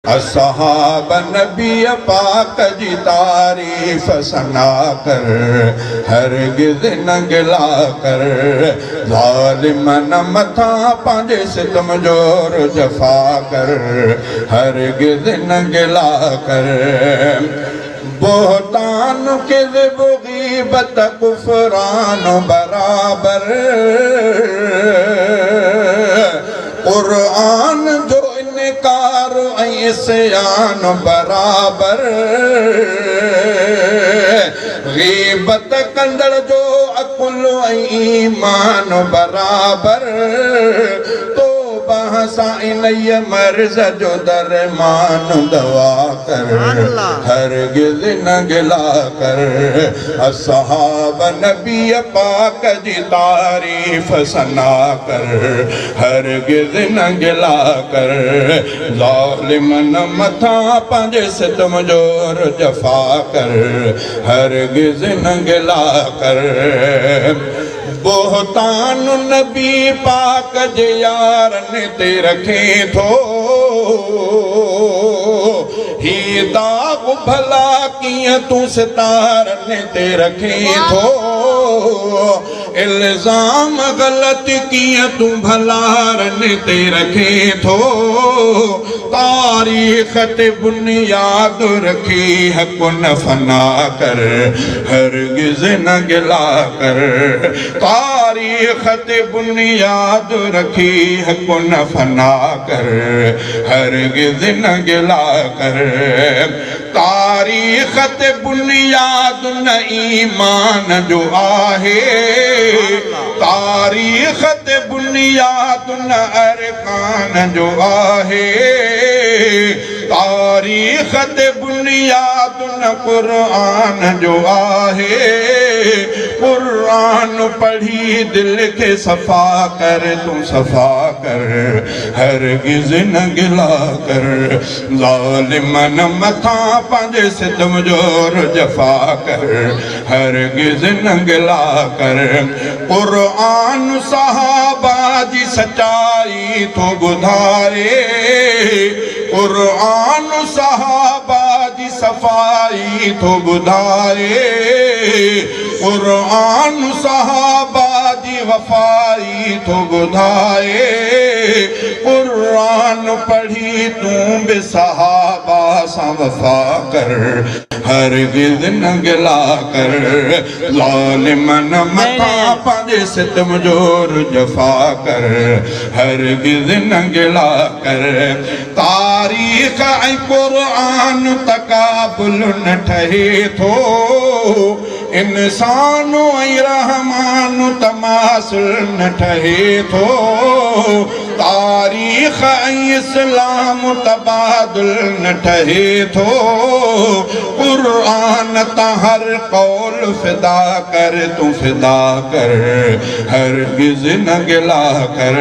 असहाब नबी पाक जी तारीफ सना कर, हरगिज़ न गिला कर। ज़ालिमन मथा पंहिंजे सितम जोर जफ़ा कर, हरगिज़ न गिला कर। बोहतान किज़्ब गीबत कुफ़रान बराबर, क़ुरआन जो इनकार ऐं इस्यान बराबर। गीबत कंदड़ जो अकुल ऐं ईमान बराबर। तौबा सां इन्हीअ मर्ज़ जो दरमान दवा कर, हरगिज़ न गिला कर। असहाब नबी पाक जी तारीफ सना कर, हरगिज़ न गिला कर। ज़ालिमन मथा पंहिंजे सितम जोर जफ़ा कर, हरगिज़ न गिला कर। बोहतान नबी पाक जे यारनि ते रखे थो, ही दाग़ भला कीअं तूं सितारनि ते रखे थो। इल्ज़ाम ग़लति कीअं तूं भलारनि ते रखे थो। तारीख़ ते बुनियाद रखी हक़ न फना कर, हरगिज़ न गिला कर। तारीख़ ते बुनियाद रखी हक़ न फना कर, हरगिज़ न गिला कर। तारीख़ ते बुनियाद न ईमान जो आहे, तारीख़ ते बुनियाद न अरकान जो आहे। तारीख़ ते बुनियाद न क़ुरआन जो आहे। क़ुरआन पढ़ी दिल के सफ़ा कर, तूं सफ़ा कर, हरगिज़ न गिला कर। ज़ालिमन मथा पंहिंजे सितम जोर जफ़ा कर, हरगिज़ न गिला कर। क़ुरआन सहाबा जी सच्चाई थो ॿुधाए, क़ुरआन सहाबा जी सफ़ाई थो ॿुधाए। क़ुरआन सहाबा जी वफ़ाई थो ॿुधाए। क़ुरआन पढ़ी तूं बि सहाबा सां वफ़ा कर, हरगिज़ न गिला कर। ज़ालिमन मथा पंहिंजे सितम जोर जफ़ा कर, हरगिज़ न गिला कर। तारीख़ ऐं क़ुरआन तक़ाबुल न ठहे थो, इंसान ऐं रहमान तमासुल न ठहे थो। तारीख़ ऐं इस्लाम तबादुल न ठहे थो। क़ुरआन तां हर कौल फ़िदा कर, तूं फ़िदा कर, हरगिज़ न गिला कर।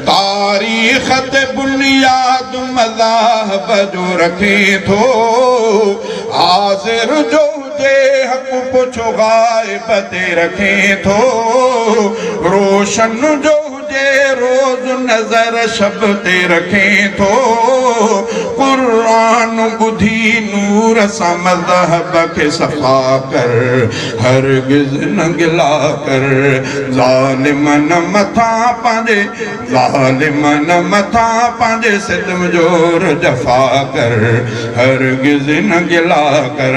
तारीख़ ते बुनियाद मज़ाहब जो रखे थो, हाज़िर जो हुजे हक़ पुछो गाइब ते रखे थो। रोशन जो हुजे रोज़ नज़र शब ते रखे थो। क़ुरआन ॿुधी नूर सां मज़हब खे सफ़ा कर, हरगिज़ न गिला कर। ज़ालिमन मथा पंहिंजे, ज़ालिमन मथा पंहिंजे सितम जोर जफ़ा कर, हरगिज़ न गिला कर।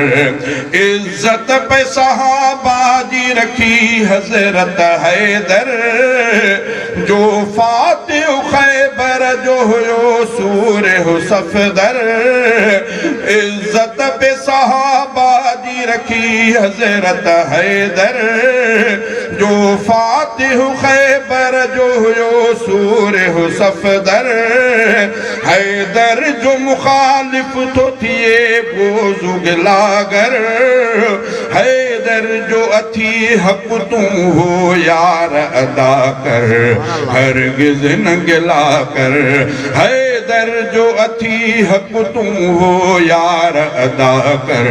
इज़्ज़त पे सहाबा जी रखी हज़रत हैदर, जो फातिह ख़ैबर जो हुयो सूर हो सफ़दर। इज़्ज़त पे सहाबा जी रखी हज़रत हैदर, जो फातिह ख़ैबर जो हुयो सूर हो सफ़दर। हैदर जो मुखालिफ तो थिए बोज़ु गिलागर, हैदर जो अथी हक़ तूं हो यार अदा कर, हरगिज़ न गिला कर। हैदर जो अथी हक़ तूं हो यार अदा कर,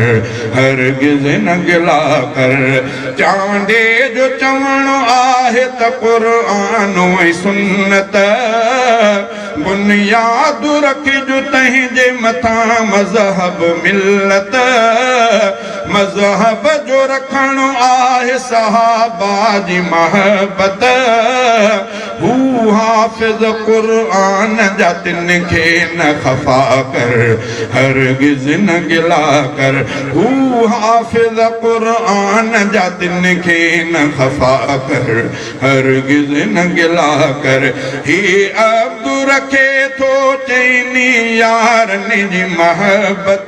हरगिज़ न गिला कर। चांदे जो चवणो आहे त क़ुरआन ऐं सुन्नत, बुनियाद रखी जो तंहिंजे मथां मज़हब मिलत मज़हब जो रखणो आहे सहाबा जी महबत हू हाफ़िज़ क़ुरान जा तिन खे न ख़फ़ा कर हरगिज़ न गिला कर हू हाफ़िज़ क़ुरान जा तिन खे न ख़फ़ा कर हरगिज़ न गिला कर ही अब्दु रखे थो चइनी यारनि जी महबत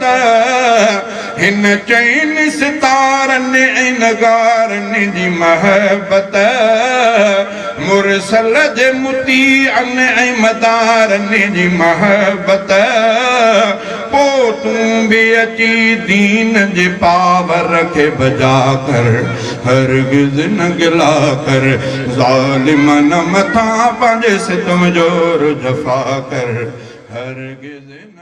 हिन चइनी सितारनि ऐं नगारनि जी महबत मुरसल जे मुतीअनि ऐं मदारनि जी महबत पोइ तूं बि अची दीन जे पावर खे बजा कर हरगिज़ न गिला कर ज़ालिमनि मथां पंहिंजे सितम जो जफ़ा कर हरगिज़ न